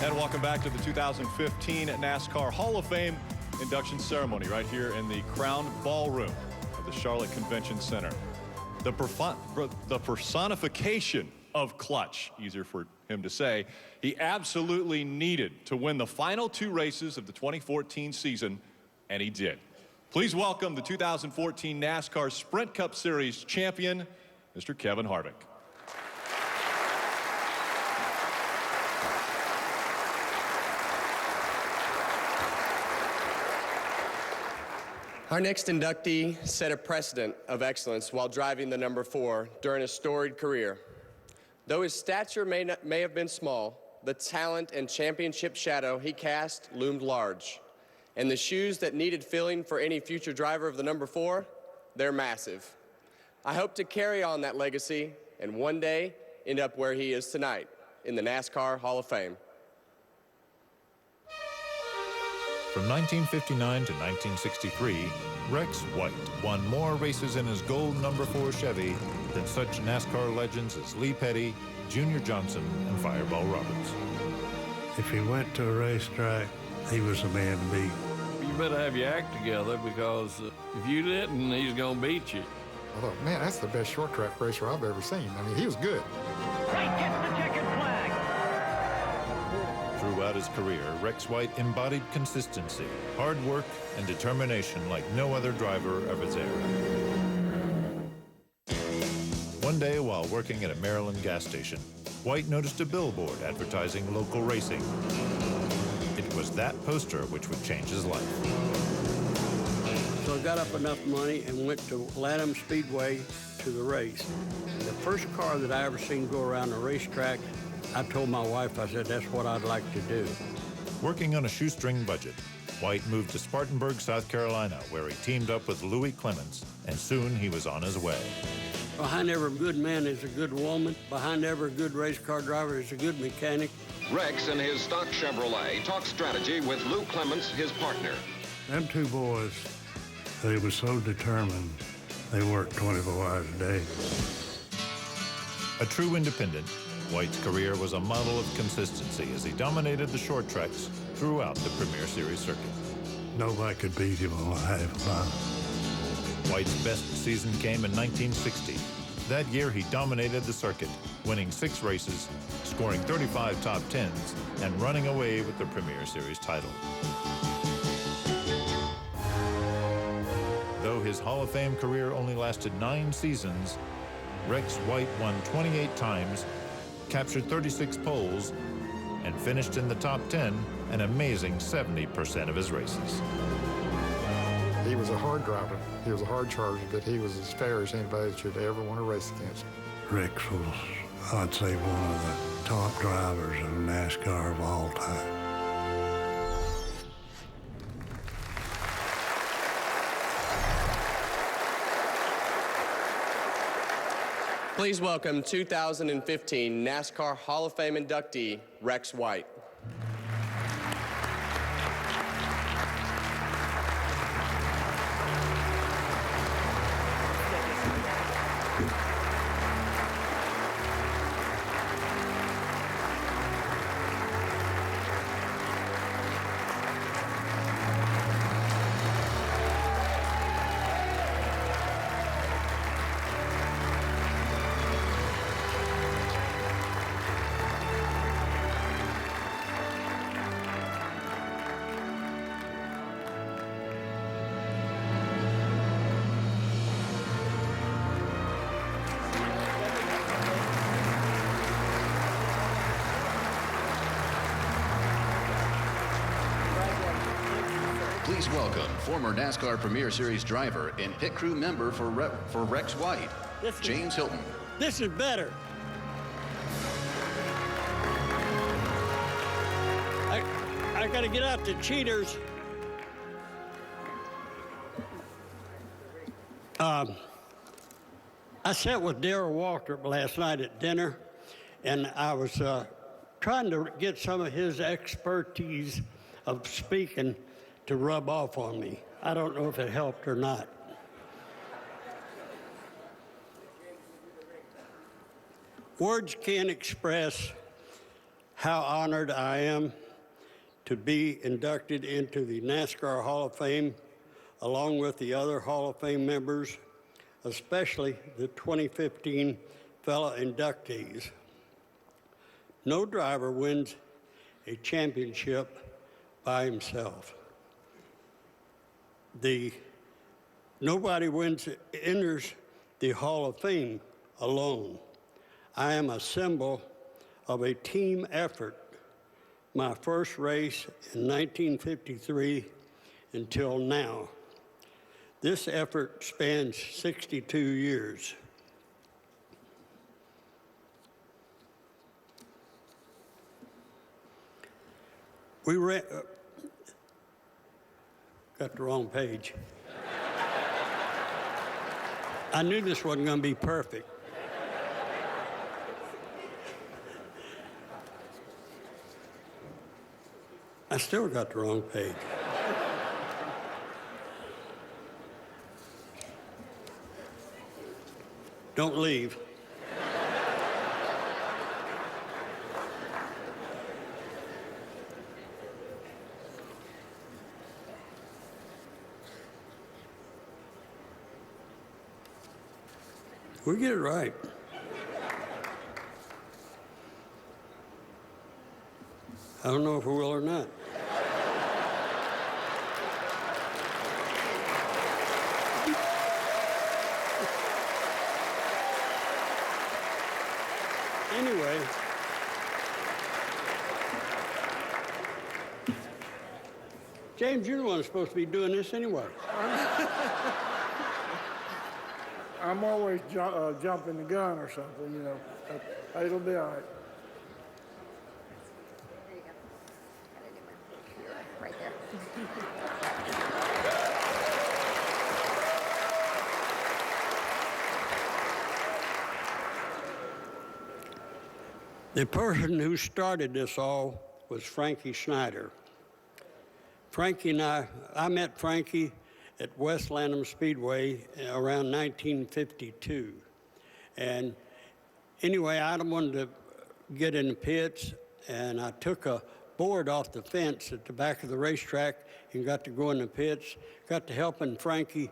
And welcome back to the 2015 NASCAR Hall of Fame induction ceremony right here in the Crown Ballroom of the Charlotte Convention Center. The personification of clutch, easier for him to say, he absolutely needed to win the final two races of the 2014 season, and he did. Please welcome the 2014 NASCAR Sprint Cup Series champion, Mr. Kevin Harvick. Our next inductee set a precedent of excellence while driving the number 4 during a storied career. Though his stature may have been small, the talent and championship shadow he cast loomed large. And the shoes that needed filling for any future driver of the number 4, they're massive. I hope to carry on that legacy and one day end up where he is tonight, in the NASCAR Hall of Fame. From 1959 to 1963, Rex White won more races in his gold number 4 Chevy than such NASCAR legends as Lee Petty, Junior Johnson, and Fireball Roberts. If he went to a racetrack, he was the man to beat. You better have your act together, because if you didn't, he's going to beat you. I thought, man, that's the best short track racer I've ever seen. I mean, he was good. White gets the checkered flag. Throughout his career, Rex White embodied consistency, hard work, and determination like no other driver of his era. One day, while working at a Maryland gas station, White noticed a billboard advertising local racing. It was that poster which would change his life. So I got up enough money and went to Lanham Speedway to the race. The first car that I ever seen go around the racetrack, I told my wife, I said, that's what I'd like to do. Working on a shoestring budget, White moved to Spartanburg, South Carolina, where he teamed up with Louis Clements, and soon he was on his way. Behind every good man is a good woman. Behind every good race car driver is a good mechanic. Rex and his stock Chevrolet talk strategy with Lou Clements, his partner. Them two boys, they were so determined, they worked 24 hours a day. A true independent, White's career was a model of consistency as he dominated the short tracks throughout the Premier Series circuit. Nobody could beat him on a half mile. White's best season came in 1960. That year, he dominated the circuit, winning 6 races, scoring 35 top 10s, and running away with the Premier Series title. Though his Hall of Fame career only lasted 9 seasons, Rex White won 28 times, captured 36 poles, and finished in the top 10 an amazing 70% of his races. He was a hard driver. He was a hard charger, but he was as fair as anybody that should ever want to race against. Rex was, I'd say, one of the top drivers of NASCAR of all time. Please welcome 2015 NASCAR Hall of Fame inductee, Rex White. Please welcome former NASCAR Premier Series driver and pit crew member for Rex White, James Hilton. This is better. I got to get out the cheaters. I sat with Darrell Waltrip last night at dinner, and I was trying to get some of his expertise of speaking to rub off on me. I don't know if it helped or not. Words can't express how honored I am to be inducted into the NASCAR Hall of Fame, along with the other Hall of Fame members, especially the 2015 fellow inductees. No driver wins a championship by himself. Nobody enters the Hall of Fame alone. I am a symbol of a team effort. My first race in 1953 until now. This effort spans 62 years. We got the wrong page. I knew this wasn't going to be perfect. I still got the wrong page. Don't leave. We get it right. I don't know if we will or not. Anyway, James, you're the one who's supposed to be doing this anyway. I'm always jumping the gun or something, you know. It'll be all right. There you go. Right there. The person who started this all was Frankie Schneider. Frankie and I met Frankie at West Lanham Speedway around 1952. And anyway, I wanted to get in the pits, and I took a board off the fence at the back of the racetrack and got to go in the pits, got to helping Frankie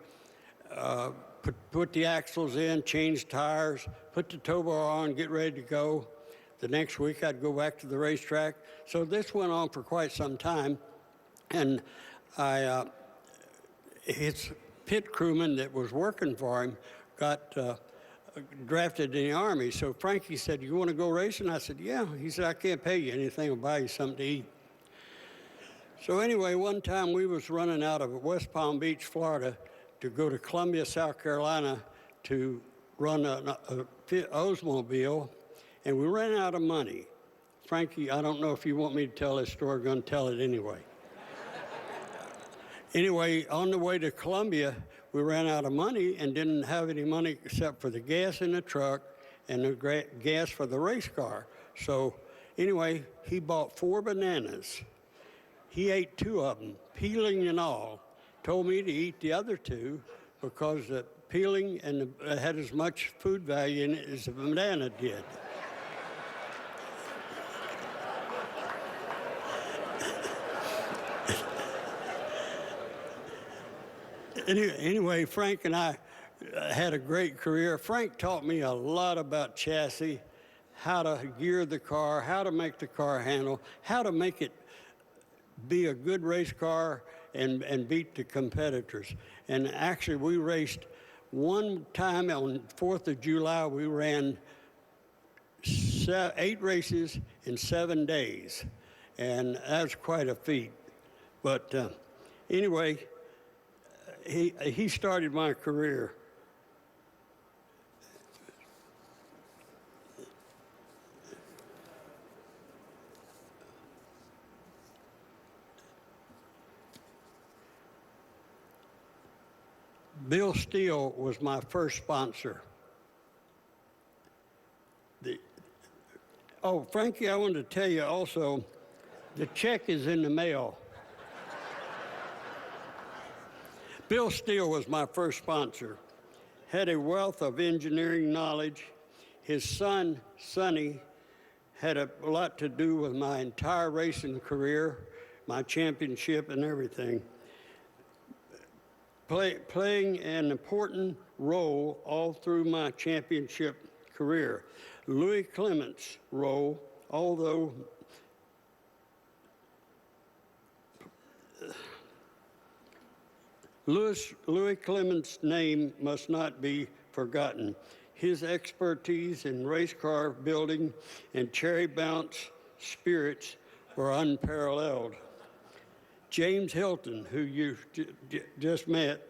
put the axles in, change tires, put the tow bar on, get ready to go. The next week, I'd go back to the racetrack. So this went on for quite some time, and his pit crewman that was working for him got drafted in the Army. So Frankie said, "You want to go racing?" I said, "Yeah." He said, "I can't pay you anything. I'll buy you something to eat." So anyway, one time we was running out of West Palm Beach, Florida, to go to Columbia, South Carolina to run an Oldsmobile, and we ran out of money. Frankie, I don't know if you want me to tell this story, I'm going to tell it anyway. Anyway, on the way to Columbia, we ran out of money and didn't have any money except for the gas in the truck and the gas for the race car. So anyway, he bought 4 bananas. He ate 2 of them, peeling and all. Told me to eat the other 2 because the peeling and had as much food value in it as the banana did. Anyway, Frank and I had a great career. Frank taught me a lot about chassis, how to gear the car, how to make the car handle, how to make it be a good race car and beat the competitors. And actually, we raced one time on 4th of July, we ran 8 races in 7 days. And that was quite a feat. But anyway, he started my career. Bill Steele was my first sponsor. Frankie, I wanted to tell you also, the check is in the mail. Bill Steele was my first sponsor. Had a wealth of engineering knowledge. His son, Sonny, had a lot to do with my entire racing career, my championship and everything. Playing an important role all through my championship career. Louis Clements' role, although Louis Clements' name must not be forgotten. His expertise in race car building and cherry bounce spirits were unparalleled. James Hilton, who you just met,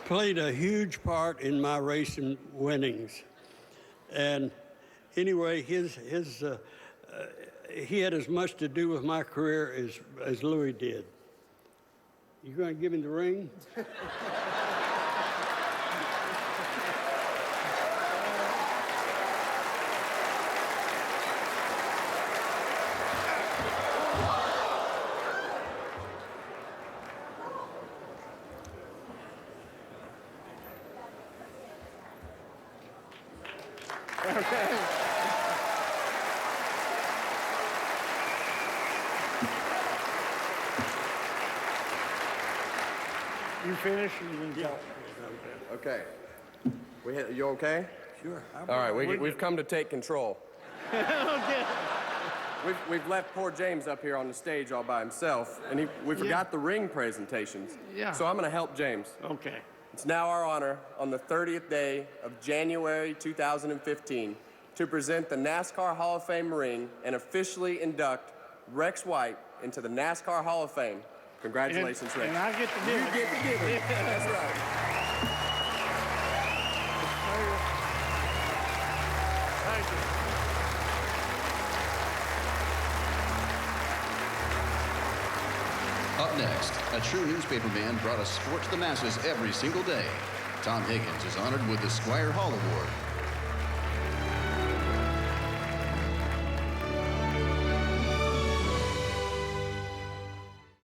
played a huge part in my racing winnings. And anyway, he had as much to do with my career as Louis did. You going to give him the ring? You finished? You can talk. Okay. You okay? Sure. All right, we've come to take control. Okay. We've left poor James up here on the stage all by himself, and we forgot the ring presentations. Yeah. So I'm going to help James. Okay. It's now our honor on the 30th day of January 2015 to present the NASCAR Hall of Fame ring and officially induct Rex White into the NASCAR Hall of Fame. Congratulations, Rex. And I get to do it. You get to give it. That's right. Thank you. Up next, a true newspaper man brought us sport to the masses every single day. Tom Higgins is honored with the Squire Hall Award.